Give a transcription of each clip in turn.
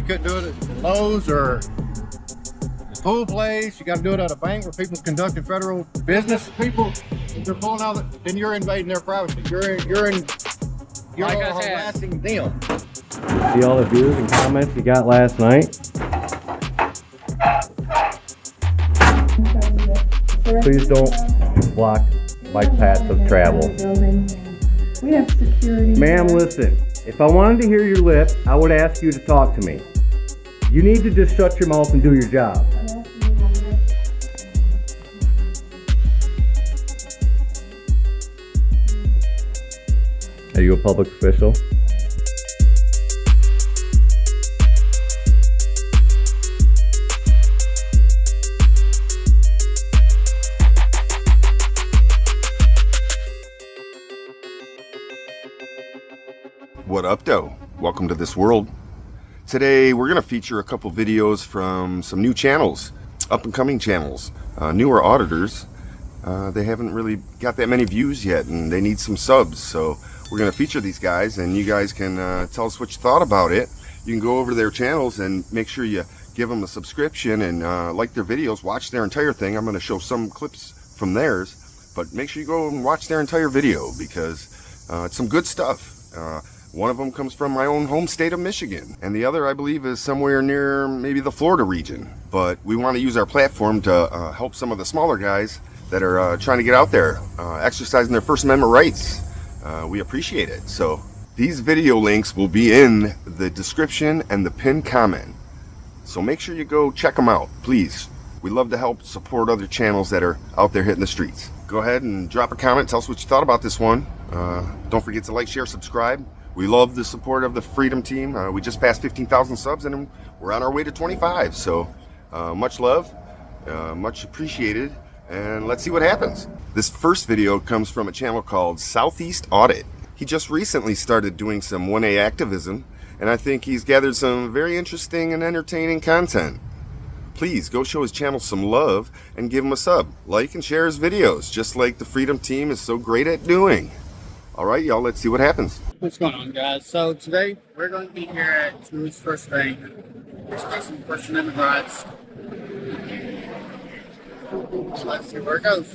couldn't do it at Lowe's or a pool place. You got to do it at a bank where people's conducting federal business. People, if they're pulling out, then you're invading their privacy. You're like harassing them. See all the views and comments you got last night? Please don't block my path of travel. We have security. Ma'am, listen. If I wanted to hear your lip, I would ask you to talk to me. You need to just shut your mouth and do your job. Are you a public official? What up, though? Welcome to this world. Today we're going to feature a couple videos from some new channels, up and coming channels, newer auditors. They haven't really got that many views yet and they need some subs, so we're going to feature these guys and you guys can tell us what you thought about it. You can go over to their channels and make sure you give them a subscription and like their videos, watch their entire thing. I'm going to show some clips from theirs, but make sure you go and watch their entire video because it's some good stuff. One of them comes from my own home state of Michigan, and the other, I believe, is somewhere near maybe the Florida region. But we want to use our platform to help some of the smaller guys that are trying to get out there, exercising their First Amendment rights. We appreciate it. So these video links will be in the description and the pinned comment. So make sure you go check them out, please. We love to help support other channels that are out there hitting the streets. Go ahead and drop a comment. Tell us what you thought about this one. Don't forget to like, share, subscribe. We love the support of the Freedom Team. We just passed 15,000 subs and we're on our way to 25. So much love, much appreciated, and let's see what happens. This first video comes from a channel called Southeast Audit. He just recently started doing some 1A activism, and I think he's gathered some very interesting and entertaining content. Please go show his channel some love and give him a sub. Like and share his videos, just like the Freedom Team is so great at doing. All right, y'all, let's see what happens. What's going on, guys? So today we're going to be here at Truist First Bank expressing First Amendment rights. So let's see where it goes.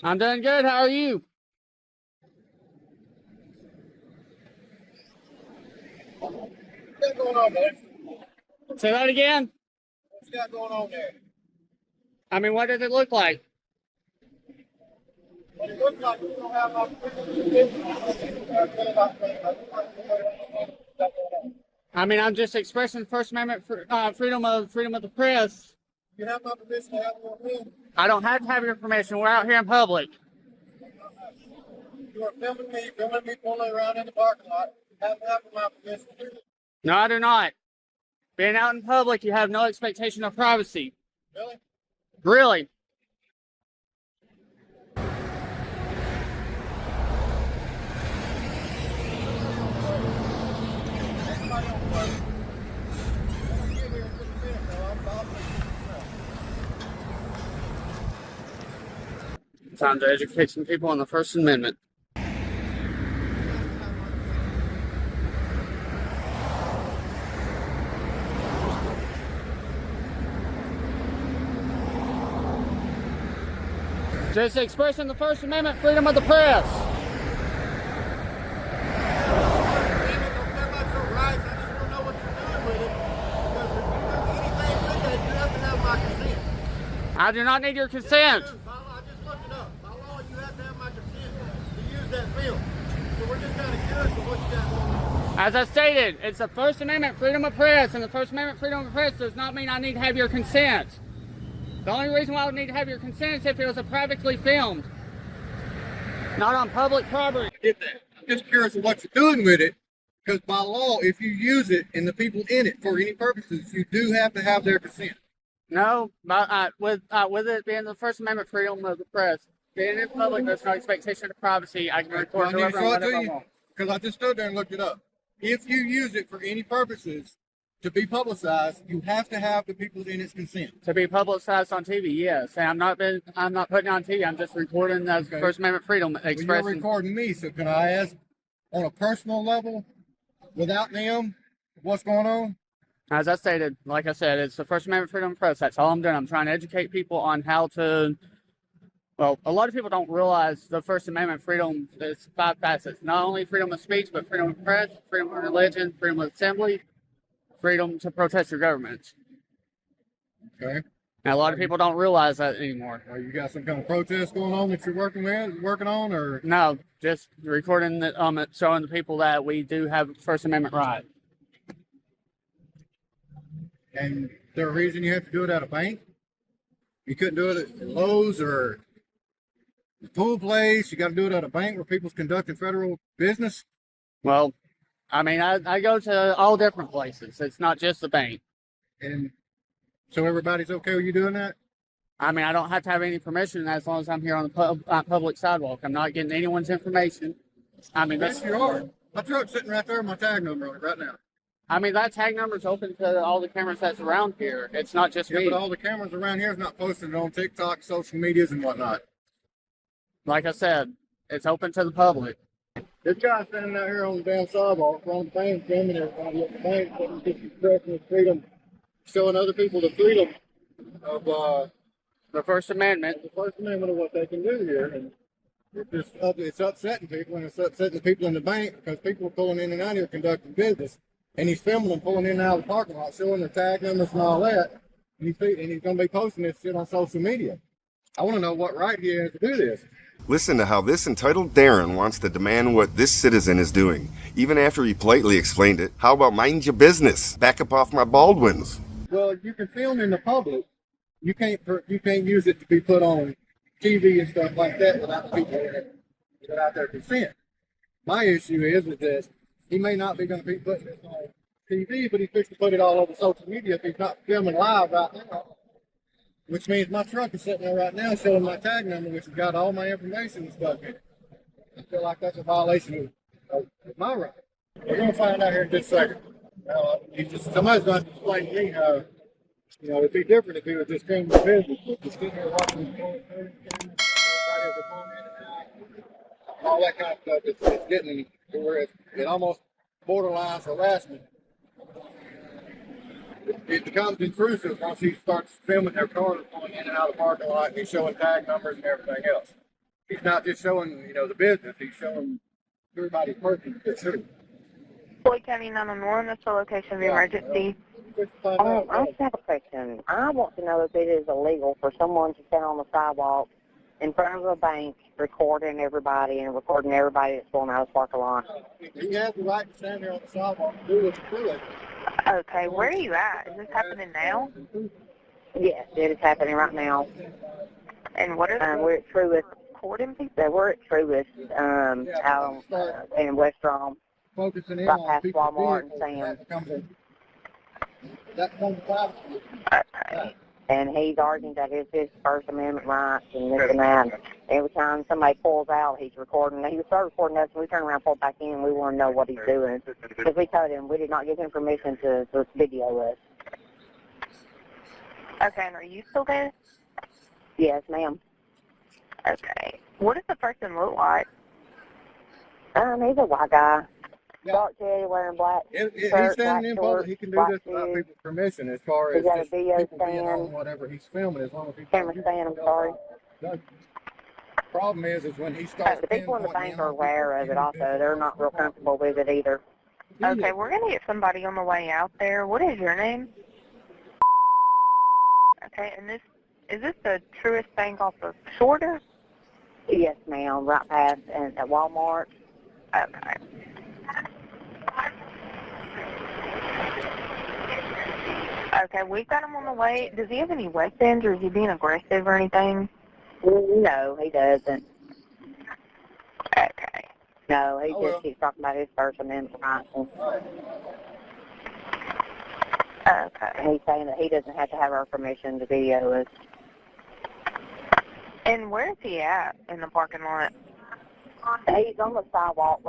I'm doing good. How are you? What's going on, man? Say that again. What's got going on there? I mean, what does it look like? Well, it looks like you don't have my I mean, I'm just expressing First Amendment freedom of the press. You have my permission to have your film. I don't have to have your permission. We're out here in public. You are filming me pulling around in the parking lot. You have to have my permission. No, I do not. Being out in public, you have no expectation of privacy. Really? Really? Time to educate some people on the First Amendment. Just expressing the First Amendment, freedom of the press. I do not need your consent. As I stated, it's the First Amendment, freedom of press, and the First Amendment, freedom of press does not mean I need to have your consent. The only reason why I would need to have your consent is if it was privately filmed, not on public property. I get that. I'm just curious of what you're doing with it, because by law, if you use it and the people in it for any purposes, you do have to have their consent. No, with it being the First Amendment, freedom of the press, being in public, there's no expectation of privacy. I can record whoever I want. because I just stood there and looked it up. If you use it for any purposes to be publicized, you have to have the people in its consent. To be publicized on TV, yes. And I'm not putting it on TV. I'm just recording as Okay. First Amendment freedom Well, you're expressing. recording me, so can I ask on a personal level, without them, what's going on? As I stated, like I said, it's the First Amendment freedom of press. That's all I'm doing. I'm trying to educate people on how to. Well, a lot of people don't realize the First Amendment freedom is 5 facets. Not only freedom of speech, but freedom of press, freedom of religion, freedom of assembly, freedom to protest your government. Okay. And a lot of people don't realize that anymore. You got some kind of protest going on that you're working on, or? No, just recording it, showing the people that we do have First Amendment right. And is there a reason you have to do it at a bank? You couldn't do it at Lowe's or the pool place. You got to do it at a bank where people's conducting federal business. Well, I mean, I go to all different places. It's not just the bank. And so everybody's okay with you doing that? I mean, I don't have to have any permission as long as I'm here on the public sidewalk. I'm not getting anyone's information. I mean, Yes, you are. My truck's sitting right there with my tag number on it right now. I mean, that tag number's open to all the cameras that's around here. It's not just Yeah, me. but all the cameras around here is not posted on TikTok, social medias, and whatnot. Like I said, it's open to the public. This guy's standing out here on the damn sidewalk, on the bank, filming everybody at the bank, putting his expressing his freedom, showing other people the freedom of The First Amendment. the First Amendment of what they can do here. And it's upsetting people, and it's upsetting the people in the bank because people are pulling in and out here conducting business. And he's filming them pulling in and out of the parking lot, showing their tag numbers and all that. And he's going to be posting this shit on social media. I want to know what right he has to do this. Listen to how this entitled Darren wants to demand what this citizen is doing, even after he politely explained it. How about mind your business? Back up off my Baldwins. Well, you can film in the public. You can't use it to be put on TV and stuff like that without their consent. My issue is that he may not be going to be putting this on TV, but he's fixing to put it all over social media if he's not filming live right now. Which means my truck is sitting there right now showing my tag number, which has got all my information and stuff in it. I feel like that's a violation of my right. We're going to find out here in just a second. Somebody's going to explain to me how, it'd be different if he was just coming to business, but just sitting here watching the cameras, everybody has a phone in and out, all that kind of stuff. It's getting to where it almost borderlines harassment. It becomes intrusive once he starts filming their cars going in and out of the parking lot, and he's showing tag numbers and everything else. He's not just showing, the business, he's showing everybody's person. Floyd County 911, that's the location of the emergency. I just have a question. I want to know if it is illegal for someone to stand on the sidewalk in front of a bank recording everybody that's going out of the parking lot. He has the right to stand there on the sidewalk and do it. Okay, where are you at? Is this happening now? Yes, it is happening right now. And what are We're at Truist. recording people? We're at Truist out in West Rome. Focusing in Right on past people's Walmart and vehicles. Sam's. That becomes a problem. Okay. And he's arguing that it's his First Amendment rights and this and that. Every time somebody pulls out, he's recording. He started recording us, and we turn around and pull back in, and we want to know what he's doing. Because we told him we did not give him permission to video us. Okay, and are you still there? Yes, ma'am. Okay. What does the person look like? He's a white guy. Yeah. Dark teddy, wearing black If he's shirt, standing in black public, shorts, he can do black this without shoes. people's permission as far He's as got a just video people being stand. on whatever he's filming, as long as he's Camera stand, I'm sorry. The problem is when he starts The people in the pinpointing bank in are on aware of it also. They're not real comfortable with it either. Okay, we're going to get somebody on the way out there. What is your name? Okay, and is this the Truist Bank off of Shorter? Yes, ma'am. Right past at Walmart. Okay. Okay, we've got him on the way. Does he have any weapons, or is he being aggressive or anything? No, he doesn't. Okay. No, he just keeps talking about his First Amendment rights. Okay. He's saying that he doesn't have to have our permission to video us. And where is he at in the parking lot? He's on the sidewalk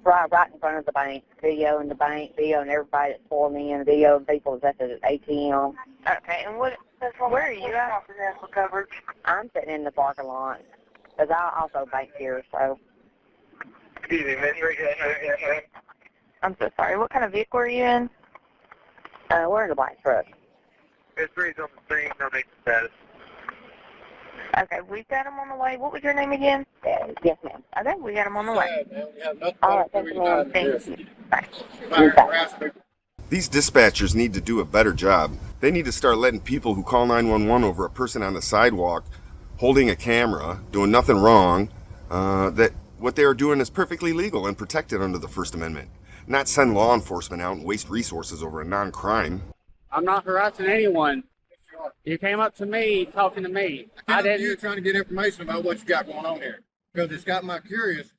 Right in front of the bank. Video in the bank, video and everybody that's pulling in, video of people that's at the ATM. Okay, and where are you at? Coverage. I'm sitting in the parking lot because I also bank here, so. Excuse me, Miss. I'm so sorry. What kind of vehicle are you in? We're in the black truck. It's Breeze on the screen. No name status. Okay, we've got him on the way. What was your name again? Yes, ma'am. Okay, we got him on the way. All right, thank you, ma'am. Thank you. Bye. These dispatchers need to do a better job. They need to start letting people who call 911 over a person on the sidewalk holding a camera, doing nothing wrong, that what they are doing is perfectly legal and protected under the First Amendment. Not send law enforcement out and waste resources over a non-crime. I'm not harassing anyone. You came up to me talking to me. I didn't. You're trying to get information about what you got going on here because it's got my curious.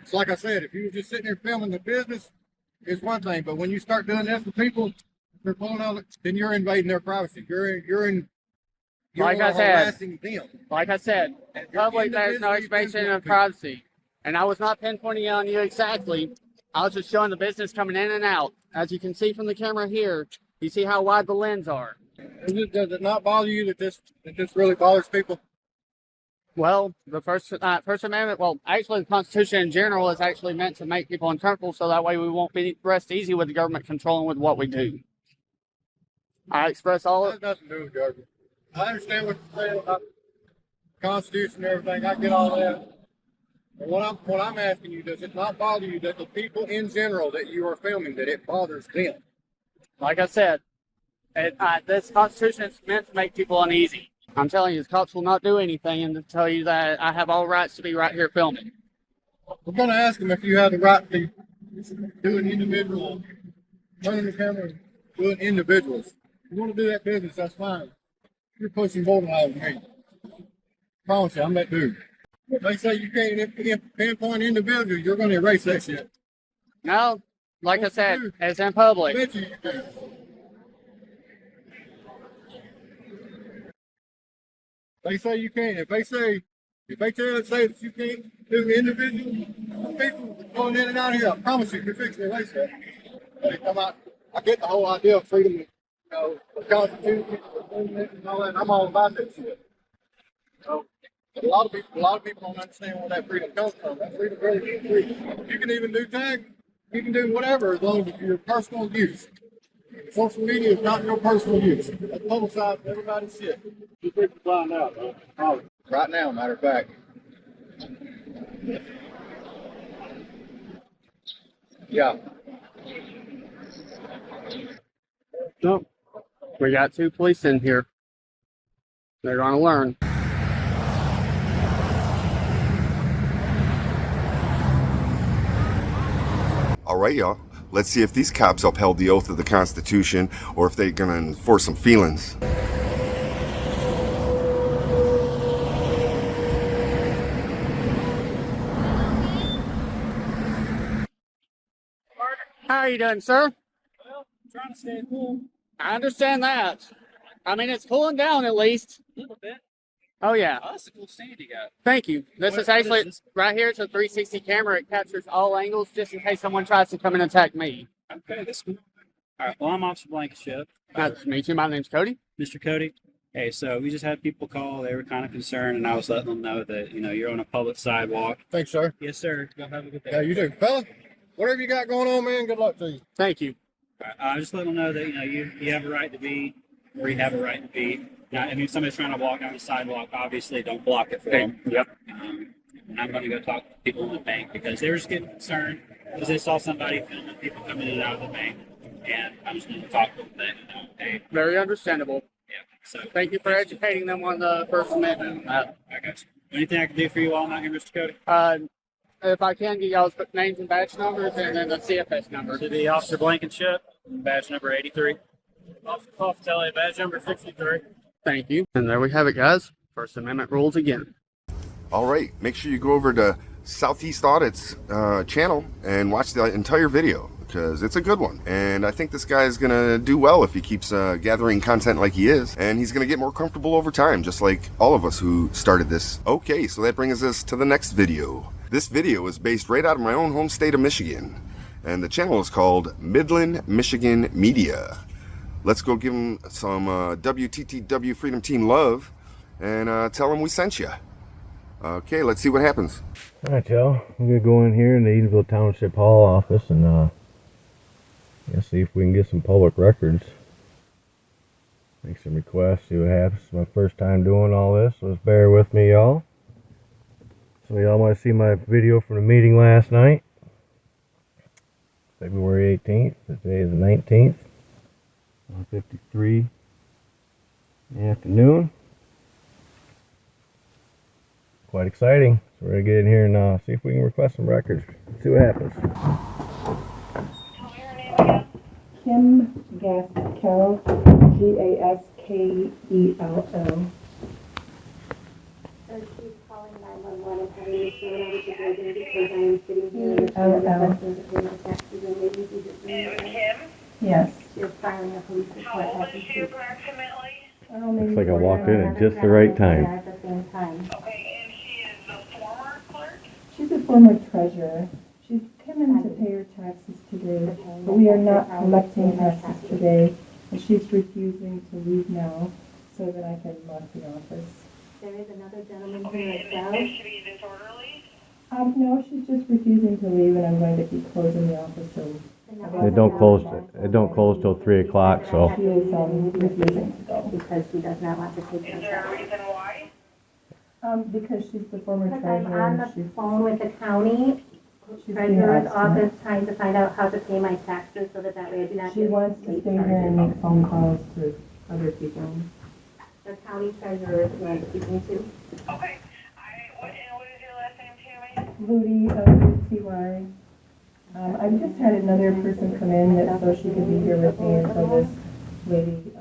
It's like I said, if you were just sitting there filming the business, it's one thing. But when you start doing this with people, they're pulling out, then you're invading their privacy. You're like I said, harassing them. Like I said, in public there's no expansion of privacy. And I was not pinpointing on you exactly. I was just showing the business coming in and out. As you can see from the camera here, you see how wide the lens are. Does it not bother you that this really bothers people? Well, the First Amendment, well, actually the Constitution in general is actually meant to make people uncomfortable so that way we won't be rest easy with the government controlling with what we do. I express all It has nothing to do with government. I understand what you're saying about the Constitution and everything. I get all that. But what I'm asking you, does it not bother you that the people in general that you are filming, that it bothers them? Like I said, this Constitution is meant to make people uneasy. I'm telling you, the cops will not do anything and to tell you that I have all rights to be right here filming. We're going to ask them if you have the right to do an individual, turn the camera, do an individuals. If you want to do that business, that's fine. You're pushing borderline with me. I promise you, I'm that dude. If they say you can't pinpoint individuals, you're going to erase that shit. No, like I said, it's in public. I bet you do. They say you can't. If they say that you can't do individual people going in and out of here, I promise you, you're fixing to erase that. They come out. I get the whole idea of freedom, the Constitution, and all that. I'm all about that shit. So, a lot of people don't understand where that freedom comes from. That freedom really is free. You can even do tag. You can do whatever as long as it's your personal use. Social media is not your personal use. That's publicized to everybody's shit. You people find out, huh? Right now, matter of fact. Yeah. Nope. We got 2 police in here. They're going to learn. All right, y'all. Let's see if these cops upheld the oath of the Constitution or if they're going to enforce some feelings. How are you doing, sir? Well, I'm trying to stay cool. I understand that. I mean, it's cooling down at least. A little bit. Oh, yeah. Oh, that's a cool stand you got. Thank you. This What is actually, is this? right here, it's a 360 camera. It captures all angles just in case someone tries to come and attack me. Okay, that's cool. All right, well, I'm Officer Blankenship. Nice to meet you. My name's Cody. Mr. Cody. Hey, so we just had people call. They were kind of concerned, and I was letting them know that, you're on a public sidewalk. Thanks, sir. Yes, sir. Y'all have a good day. Yeah, you do. Fella, whatever you got going on, man, good luck to you. Thank you. All right, I just let them know that, you have a right to be where you have a right to be. Now, I mean, if somebody's trying to walk on the sidewalk, obviously don't block it for them. Yep. And I'm going to go talk to people in the bank because they were just getting concerned because they saw somebody filming people coming in and out of the bank. And I'm just going to talk to them that, hey, Very understandable. yeah. So Thank you for educating them on the First Amendment. I got you. Anything I can do for you while I'm out here, Mr. Cody? If I can get y'all's names and badge numbers and then the CFS number. To the Officer Blankenship, badge number 83. Officer Fofatelli, badge number 63. Thank you. And there we have it, guys. First Amendment rules again. All right, make sure you go over to Southeast Audit's channel and watch the entire video. because it's a good one. And I think this guy is going to do well if he keeps gathering content like he is. And he's going to get more comfortable over time, just like all of us who started this. Okay, so that brings us to the next video. This video is based right out of my own home state of Michigan. And the channel is called Midland Michigan Media. Let's go give him some WTTW Freedom Team love and tell him we sent you. Okay, let's see what happens. All right, y'all. I'm gonna go in here in the Edenville Township Hall office and see if we can get some public records. Make some requests. See what happens. It's my first time doing all this, so just bear with me, y'all. So y'all might see my video from the meeting last night, February 18th. Today is the 19th. 1:53 in the afternoon. Quite exciting. So we're going to get in here and see if we can request some records. See what happens. Kim Gaskell, Gaskell. So she's calling 911 and having me shown over to Jordan because I am sitting here and requesting to pay my taxes and maybe she's just doing it. Kim? Yes. She's filing a police report. How old is she approximately? Oh, maybe Looks like I we're walked in gonna- at just the right time. At the same time. Okay, and she is the former clerk? She's a former treasurer. She's come in to pay her taxes today, but we are not collecting taxes today. And she's refusing to leave now so that I can lock the office. There is another gentleman here Okay, as well. and is she disorderly? No, she's just refusing to leave, and I'm going to be closing the office till It don't close. It don't close till 3 o'clock. So she is refusing to go. Because she does not want to take Is my there a taxes. reason why? Because she's the former Because I'm on treasurer. the She's phone with the county she's being treasurer's obstinate. office trying to find out how to pay my taxes so that way I do not She get wants to late stay here charges. and make phone calls to other people. The county treasurer is who I'm speaking to. Okay. What is your last name, Tammy? Ludy, L-U-T-Y. I've just had another person come in that so she could be here with me until this lady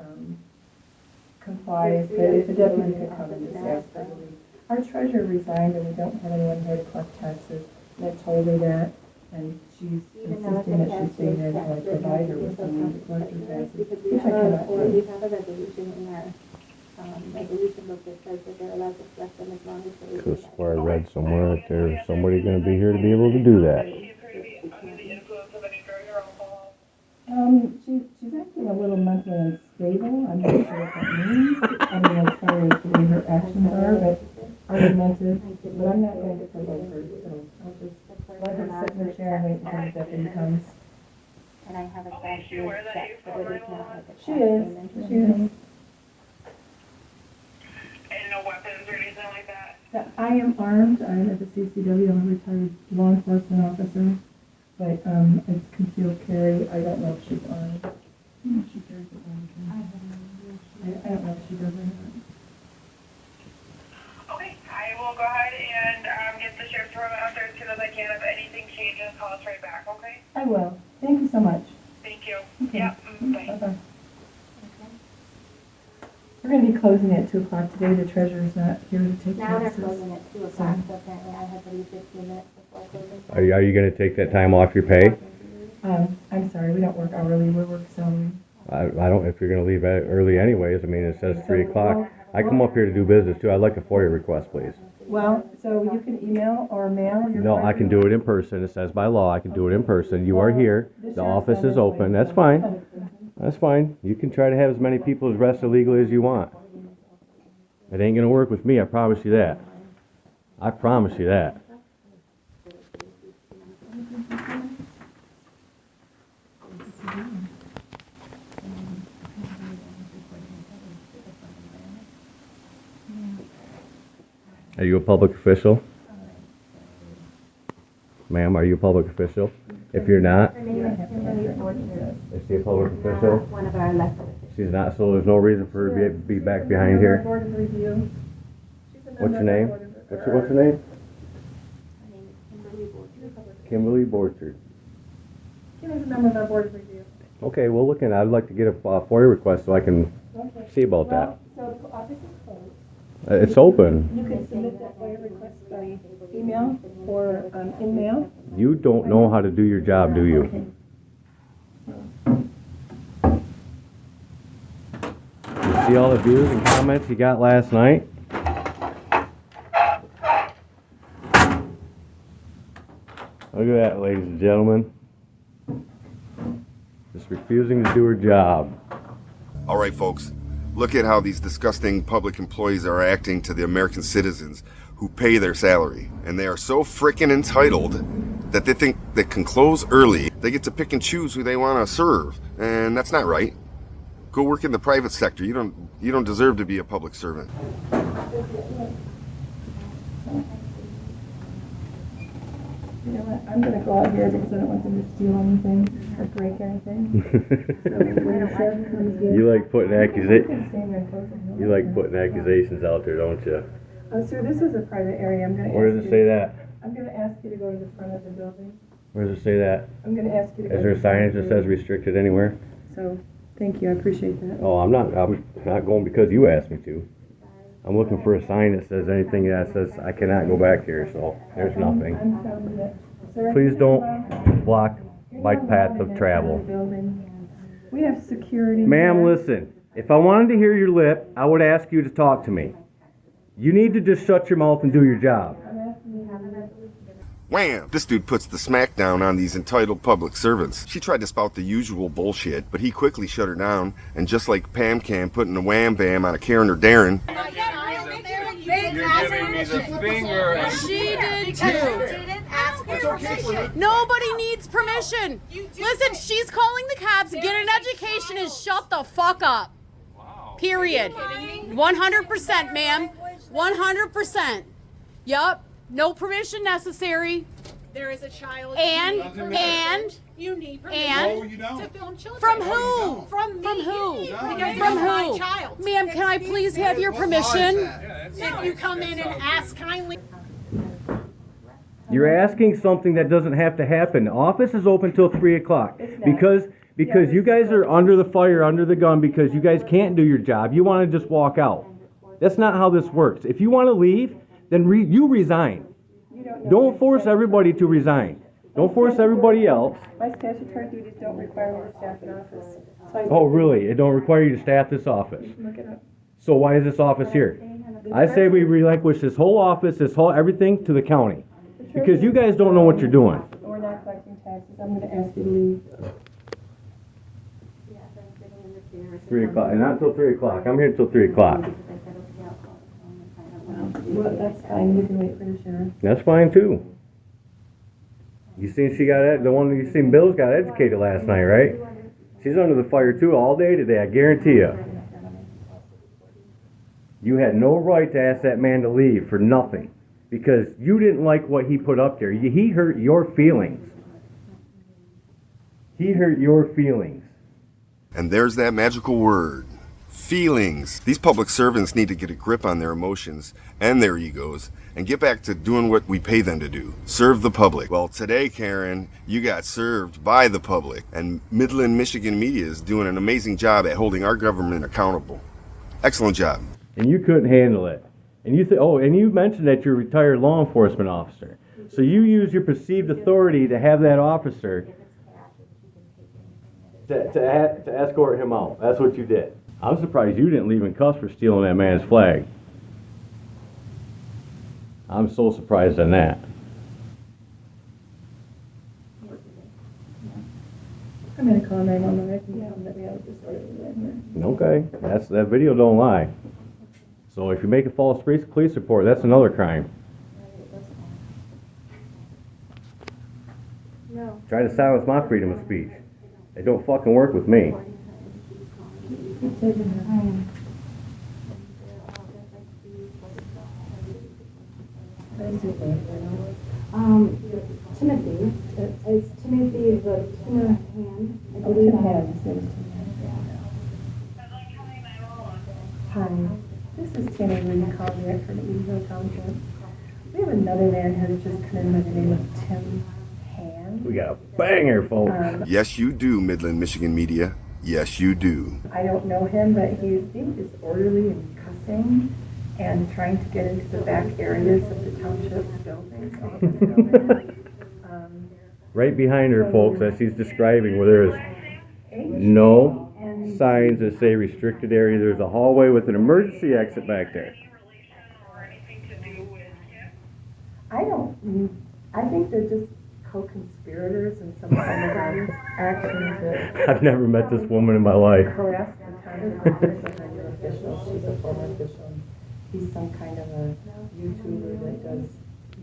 complies, but if the deputy could come and just ask her to leave. Our treasurer resigned and we don't have anyone here to collect taxes. And I told her that, and she's insisting that she stay here until I provide her with someone to collect her taxes, Because which I cannot we do. have a resolution in our resolution book that says that they're allowed to collect them as long as they. because where I read somewhere that there's somebody going to be here to be able to do that. Is she appear to be under the influence of any drug or alcohol? She's acting a little mentally unstable. I'm not sure what that means. I mean, as far as the way her actions are, but argumentative. But I'm not going to provoke her, so I'll just let her sit in her chair and wait until the deputy comes. And I have a Okay, is she aware that you but it is not like a She tax is. payment or She is. anything. And no weapons or anything like that? I am armed. I'm at the CCW. I'm a retired law enforcement officer. But it's concealed carry. I don't know if she's armed. I don't know if she carries a gun. I don't know if she does or not. Okay, I will go ahead and get the sheriff's department out there as soon as I can. If anything changes, call us right back, okay? I will. Thank you so much. Thank you. Okay. Yep, bye. Bye-bye. We're going to be closing at 2 o'clock today. The treasurer's not here to take Now they're taxes. closing at 2 o'clock, so apparently I have to leave 15 minutes before closing. Are you going to take that time off your pay? I'm sorry, we don't work hourly. We work salary. I don't. If you're going to leave early anyways, I mean it says 3 o'clock. I come up here to do business too. I'd like a FOIA request, please. Well, so you can email or mail your... No, I can do it in person. It says by law I can do it in person. You are here. The office is open. That's fine. That's fine. You can try to have as many people arrested illegally as you want. It ain't gonna work with me, I promise you that. I promise you that. Are you a public official? Ma'am, are you a public official? If you're not, Her name is Kimberly Borchner. is she a public official? One of our elected officials. She's not, so there's no reason for her to be back behind here. Board of Review. She's a What's member your of name? the Board of- What's your name? Her name is Kimberly Borchner. Kimberly Borchard. She was a member of our Board of Review. Okay, well, look, I'd like to get a FOIA request so I can Okay. see about that. Well, so the office is closed. It's open. You can submit that FOIA request by email or in mail. You don't know how to do your job, do you? See all the views and comments you got last night? Look at that, ladies and gentlemen. Just refusing to do her job. All right, folks. Look at how these disgusting public employees are acting to the American citizens who pay their salary. And they are so freaking entitled that they think they can close early. They get to pick and choose who they want to serve. And that's not right. Go work in the private sector. You don't deserve to be a public servant. You know what? I'm going to go out here because I don't want them to steal anything or break anything. So when the sheriff comes in, You like putting you can stay there and close the door. You like putting accusations out there, don't you? Oh, sir, this is a private area. I'm going to Where ask does you. it say that? I'm going to ask you to go to the front of the building. Where does it say that? I'm going to ask you to go. Is there to a the front signage of the that says building. restricted anywhere? So, thank you. I appreciate that. Oh, I'm not going because you asked me to. I'm looking for a sign that says anything that says I cannot go back here, so there's nothing. I'm telling you that. Sir, Please you're don't not- block you're bike not paths allowed of in that travel. front of the building. We have security. Ma'am, here. listen. If I wanted to hear your lip, I would ask you to talk to me. You need to just shut your mouth and do your job. I'm asking you how to. Wham! This dude puts the smackdown on these entitled public servants. She tried to spout the usual bullshit, but he quickly shut her down, and just like Pam Cam putting a wham bam on a Karen or Darren, You're giving me the finger. She did too. Nobody needs permission. Listen, she's calling the cops. Get an education and shut the fuck up. Period. 100%, ma'am. 100%. Yup. No permission necessary. There is a child. And you need permission and to film children. from who? From me. From who? Because From it's my who? child. Ma'am, can I please have your permission? If you come in and ask kindly. You're asking something that doesn't have to happen. The office is open till 3 o'clock. It's not. Because you guys are under the fire, under the gun, because you guys can't do your job. You want to just walk out. That's not how this works. If you want to leave, then you resign. Don't force everybody to resign. Don't force everybody else. My statutory duties don't require me to staff an office. So Oh, really? It don't require you to staff this office. Look it up. So why is this office here? I say we relinquish this whole office, everything to the county. Because you guys don't know what you're doing. We're not collecting taxes. I'm going to ask you to leave. 3 o'clock, and not until 3 o'clock. I'm here until 3 o'clock. Well, that's fine. You can wait for the sheriff. That's fine too. You seen the one you seen Bill's got educated last night, right? She's under the fire too all day today, I guarantee you. You had no right to ask that man to leave for nothing. Because you didn't like what he put up there. He hurt your feelings. He hurt your feelings. and there's that magical word, feelings. These public servants need to get a grip on their emotions and their egos and get back to doing what we pay them to do, serve the public. Well, today, Karen, you got served by the public, and Midland Michigan Media is doing an amazing job at holding our government accountable. Excellent job. And you couldn't handle it. And you mentioned that you're a retired law enforcement officer. So you use your perceived authority to have that officer to escort him out. That's what you did. I'm surprised you didn't leave in cuffs for stealing that man's flag. I'm so surprised on that. I'm gonna call 911. I can tell them that we have a disorderly event here. Okay, that video don't lie. So if you make a false police report, that's another crime. No. Try to silence my freedom of speech. It don't fucking work with me. Keep taking her. Timothy. Is Timothy the Timmer hand? I Oh, believe Tim I has. have. Hi, this is Tammy Lee calling from Edenville Township. We have another man who's just come in by the name of Tim Hand. We got a banger, folks. Yes, you do, Midland Michigan Media. Yes, you do. I don't know him, but he's being disorderly and cussing and trying to get into the back areas of the township buildings, office buildings. Right behind her, folks, as she's describing, where there is no signs that say restricted area. There's a hallway with an emergency exit back there. I think they're just co-conspirators in some kind of action to I've never met this woman in my life. harass the township official. She's a former official. He's some kind of a YouTuber that does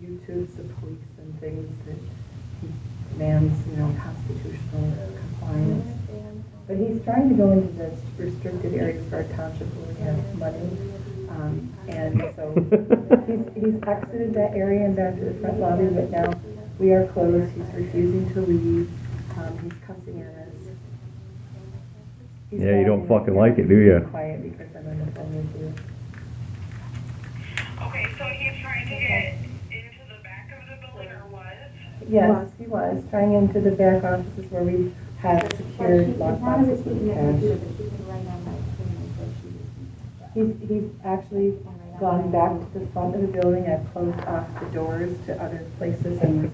YouTubes of police and things that he demands, constitutional compliance. But he's trying to go into the restricted areas for our township where we have money. And so he's exited that area and back to the front lobby, but now we are closed. He's refusing to leave. He's cussing at us. Yeah, you don't fucking like it, do you? Quiet because I'm on the phone with you. Okay, so he's trying to get into the back of the building, or was? Yes, he was trying into the back offices where we have secured lock boxes with cash. He's actually gone back to the front of the building. I've closed off the doors to other places, and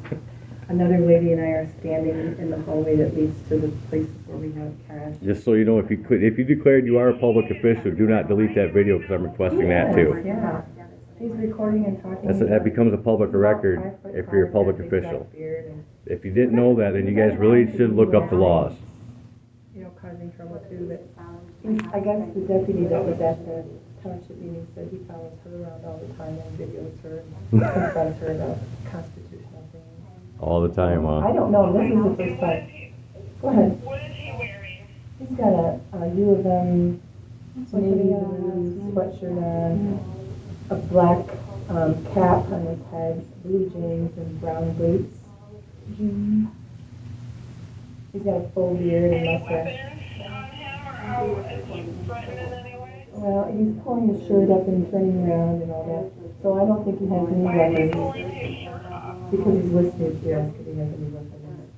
another lady and I are standing in the hallway that leads to the places where we have cash. Just so you know, if you declared you are a public official, do not delete that video because I'm requesting that too. Yeah. He's recording and talking. That becomes a public record if you're a public official. If you didn't know that, then you guys really should look up the laws. Causing trouble too, but I guess the deputy that was at the township meeting said he follows her around all the time and videos her and confronts her about constitutional things. All the time, huh? I don't know, this is the first time. Go ahead. What is he wearing? He's got a U of M navy blue sweatshirt on, a black cap on his head, blue jeans and brown boots. He's got a full beard and mustache. Well, he's pulling his shirt up and turning around and all that. So I don't think he has any weapons. Because he's listening to us, because he has any weapons.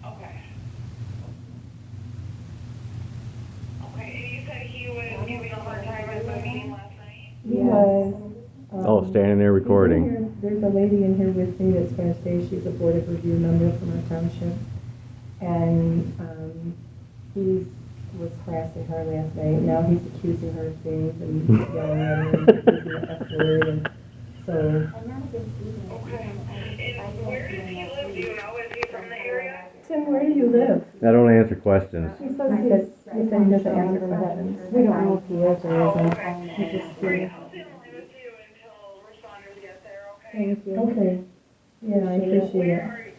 Okay. Okay, and you said he was giving a hard time at the meeting last night? He was. Standing there recording. There's a lady in here with me that's going to say she's a board of review member from our township. And he was harassing her last night. Now he's accusing her of things and yelling at her and using the F word. And so. Okay. And where does he live? Do you know? Is he from the area? Tim, where do you live? I don't answer questions. He said he doesn't answer questions. We don't know if he is or isn't. He's just curious. I'll stay on the line with you until responders get there, okay? Thank you. Okay. Yeah, I appreciate it.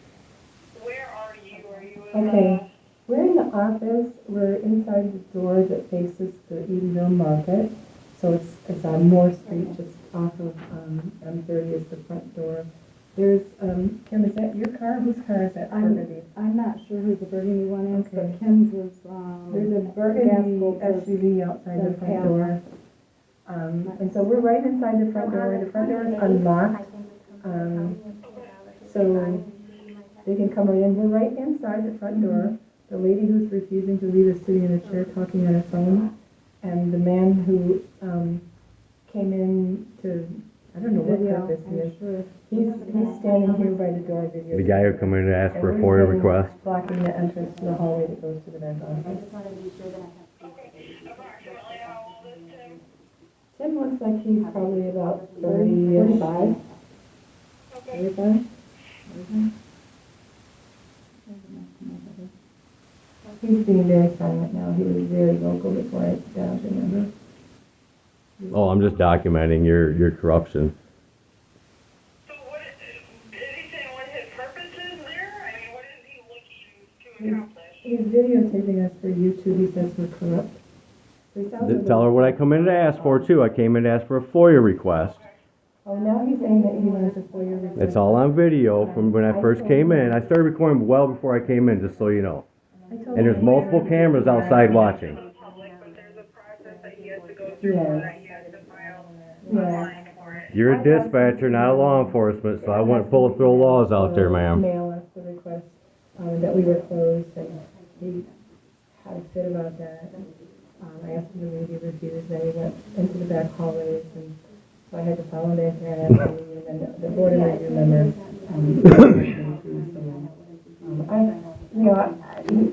Where are you? Are you in Okay. We're in the office. We're inside the door that faces the Edenville Market. So it's on Moore Street, just off of M30 is the front door. There's, Kim, is that your car? Whose car is that? I'm not sure who the burgundy one is, but Kim's is, there's a burgundy SUV outside the front door. And so we're right inside the front door. The front door is unlocked. So they can come right in. We're right inside the front door. The lady who's refusing to leave is sitting in a chair talking on her phone. And the man who came in to, I don't know what purpose he is. He's standing here by the door videoing. The guy who come in to ask for a FOIA request. Blocking the entrance to the hallway that goes to the back office. Tim looks like he's probably about 45. 45? He's being very silent now. He was very vocal before I got out, remember? Oh, I'm just documenting your corruption. So what is he saying what his purpose is there? I mean, what is he looking to accomplish? He's videotaping us for YouTube. He says we're corrupt. So Tell her what I come in to ask for too. I came in to ask for a FOIA request. Oh, now he's saying that he wants a FOIA request. It's all on video from when I first came in. I started recording well before I came in, just so you know. And there's multiple cameras outside watching. Yes. You're a dispatcher, not a law enforcement, so I wouldn't pull through laws out there, ma'am. Mail us the request that we were closed, and he had a fit about that. I asked him to leave, he refused, then he went into the back hallways, and so I had to follow him back there, and then the board of review member,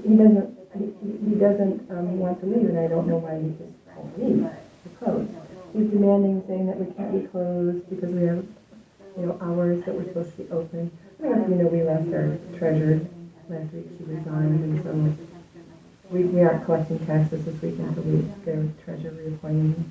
he doesn't he doesn't want to leave, and I don't know why he just won't leave. We're closed. He's demanding, saying that we can't be closed because we have, hours that we're supposed to be open. I don't know if you know, we lost our treasurer last week. She resigned, and so we aren't collecting taxes this week until we get a treasurer reappointed.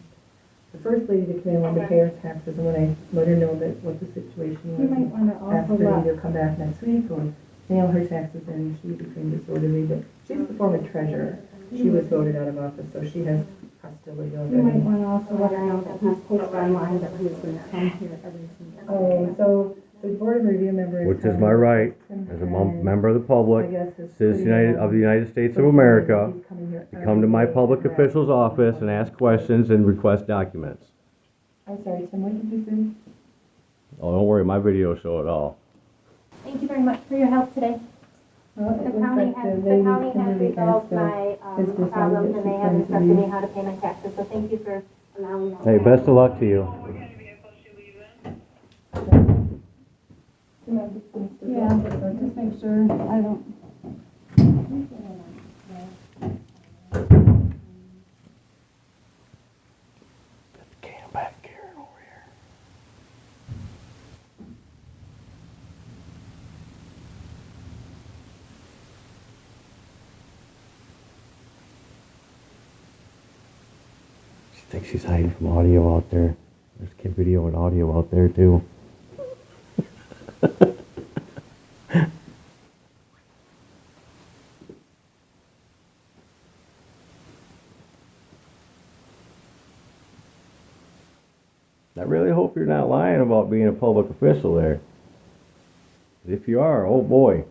The first lady that came in wanted to pay her taxes, and when I let her know that what the situation was, You might want to asked also her to let, either come back next week or mail her taxes in. She became disorderly, but she's the former treasurer. She was voted out of office, so she has hostility over you might it. want to also let her know that he's posted online that he's going to come here every single day. Oh, so the board of review member Which is my right as a member of the public, citizen of the United States of America, to come to my public official's office and ask questions and request documents. I'm sorry, Tim, what did you say? Oh, don't worry, my videos show it all. Thank you very much for your help today. Well, it The looks county like has lady resolved Kimberly my has decided problems, that and they she's have going to instructed leave. me how to pay my taxes, so thank you for allowing that. Hey, best of luck to you. Yeah, just make sure I don't. Cam back, Karen, over here. She thinks she's hiding from audio out there. There's kid video and audio out there too. I really hope you're not lying about being a public official there. If you are, oh boy.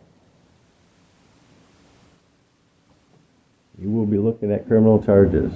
You will be looking at criminal charges.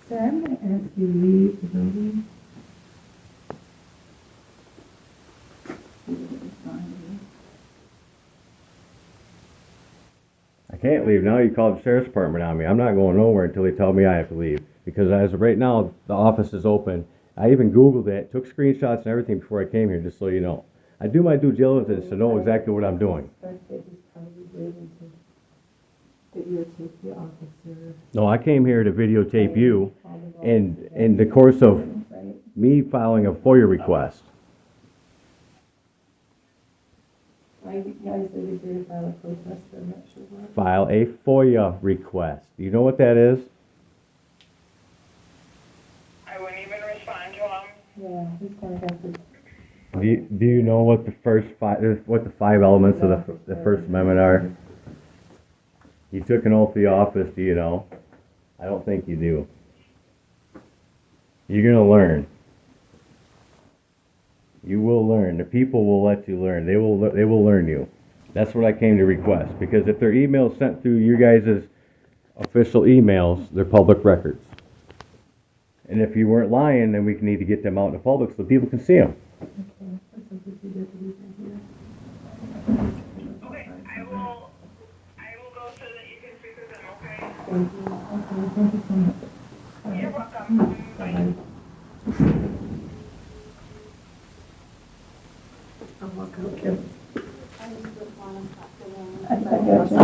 Sir, I'm going to ask you to leave the building. I can't leave now. You called the sheriff's department on me. I'm not going nowhere until they tell me I have to leave. Because as of right now, the office is open. I even Googled it, took screenshots and everything before I came here, just so you know. I do my due diligence to know exactly what I'm doing. No, I came here to videotape you in the course of me filing a FOIA request. I guys did agree to file a protest, but I'm not sure what. File a FOIA request. Do you know what that is? I wouldn't even respond to him. Yeah, he's going to have to. Do you know what the the 5 elements of the First Amendment are? You took an oath of the office, do you know? I don't think you do. You're gonna learn. You will learn. The people will let you learn. They will learn you. That's what I came to request. Because if their emails sent through you guys' official emails, they're public records. And if you weren't lying, then we need to get them out in the public so people can see them. Okay, I will go so that you can speak with them, okay? Thank you. Okay, thank you so much. You're welcome. Bye. I'll walk out, Kim. I got you.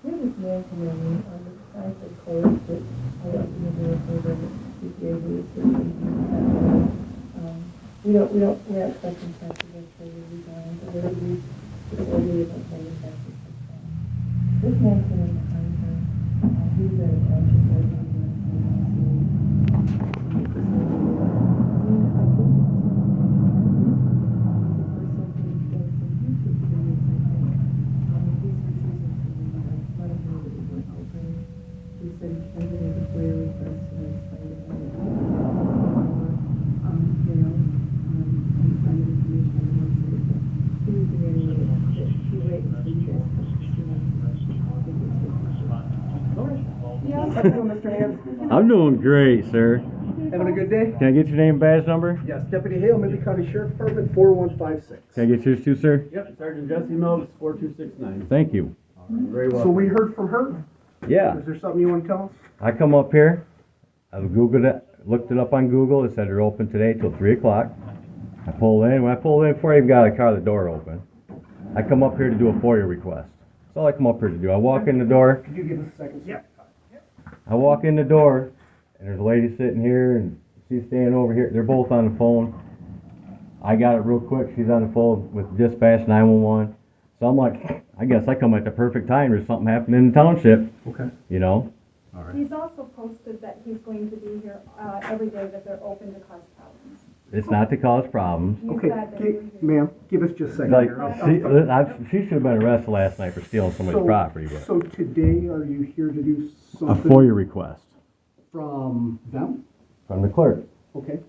This man came in on the side of closed, but I opened the door for the CPA who was sitting. We're not collecting taxes or treasury resigns, or whatever we disorderly about paying taxes. This man came in behind her. He was at a bunch of treasury we he said he sent me the FOIA request and I explained to him that I'm finding information on the website, but he was reiterating that if you wait until you guys come to see me, I think it's How you doing, Mr. Hands? I'm doing great, sir. Having a good day? Can I get your name and badge number? Yes, Deputy Hale, Midland County Sheriff Department, 4156. Can I get yours too, sir? Yep, Sergeant Jesse Mills, 4269. Thank you. Very well. So we heard from her? Yeah. Is there something you want to tell us? I come up here, I Googled it, looked it up on Google, it said they're open today till 3 o'clock. I pulled in, when I pulled in, before I even got out of the car, the door open. I come up here to do a FOIA request. That's all I come up here to do. I walk in the door. Could you give us a second? Yeah. I walk in the door, and there's a lady sitting here, and she's standing over here. They're both on the phone. I got it real quick. She's on the phone with dispatch 911. So I'm like, I guess I come at the perfect time. There's something happening in the township. Okay. You know? All right. He's also posted that he's going to be here every day, that they're open to cause problems. It's not to cause problems. You Okay, said that you were here. ma'am, give us just a second Like, here. she should have been arrested last night for stealing somebody's property. But So today, are you here to do a something? FOIA request From them? from the clerk. Okay.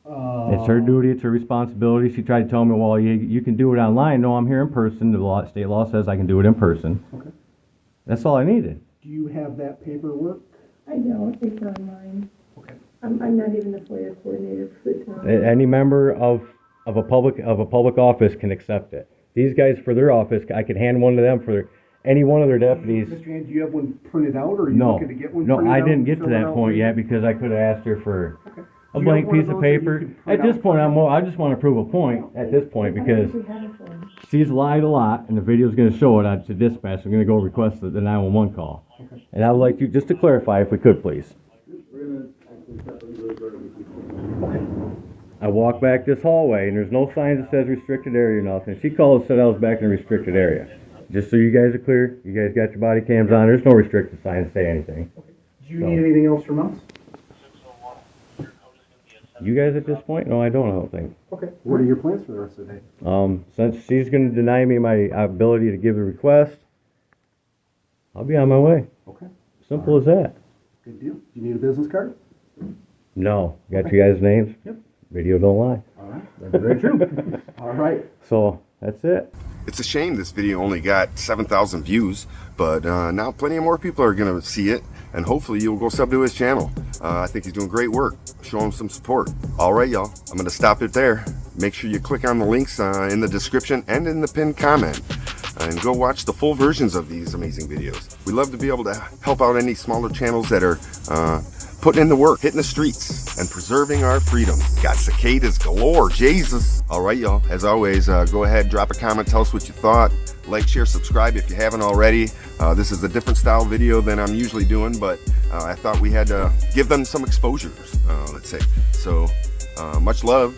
It's her duty, it's her responsibility. She tried to tell me, well, you can do it online. No, I'm here in person. The state law says I can do it in person. Okay. That's all I needed. Do you have that paperwork? I don't, it's online. Okay. I'm not even the FOIA coordinator for the town. Any member of a public office can accept it. These guys, for their office, I could hand one to them for any one of their deputies. Mr. Hand, do you have one printed out, or are you No, looking to get one no, printed out? I didn't and get to fill it that out point later? yet because I could have asked her for Okay. a Do you blank have one of piece of those that you paper. can At print this out? point, I just want to prove a point at this point because I don't think we have a phone. she's lied a lot, and the video's going to show it to dispatch. I'm going to go request the 911 call. Okay. And I would like you just to clarify, if we could, please. I walk back this hallway, and there's no signs that says restricted area or nothing. She called and said I was back in a restricted area. Just so you guys are clear, you guys got your body cams on. There's no restricted signs that say anything. Do you need anything else from us? You guys at this point? No, I don't think. Okay. What are your plans for the rest of the day? Since she's going to deny me my ability to give a request, I'll be on my way. Okay. Simple as that. Good deal. Do you need a business card? No. Got you guys' names? Yep. Video don't lie. All right. That's very true. All right. So, that's it. It's a shame this video only got 7,000 views, but now plenty of more people are going to see it, and hopefully you'll go sub to his channel. I think he's doing great work. Show him some support. All right, y'all. I'm going to stop it there. Make sure you click on the links in the description and in the pinned comment, and go watch the full versions of these amazing videos. We love to be able to help out any smaller channels that are putting in the work, hitting the streets, and preserving our freedom. Got cicadas galore, Jesus. All right, y'all. As always, go ahead, drop a comment, tell us what you thought. Like, share, subscribe if you haven't already. This is a different style video than I'm usually doing, but I thought we had to give them some exposure, let's say. So, much love.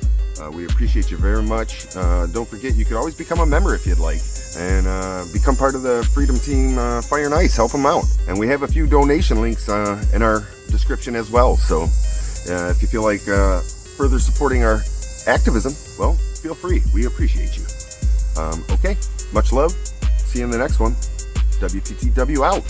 We appreciate you very much. Don't forget, you could always become a member if you'd like, and become part of the Freedom Team Fire and Ice. Help them out. And we have a few donation links in our description as well. So if you feel like further supporting our activism, well, feel free. We appreciate you. Okay, much love. See you in the next one. WTTW out.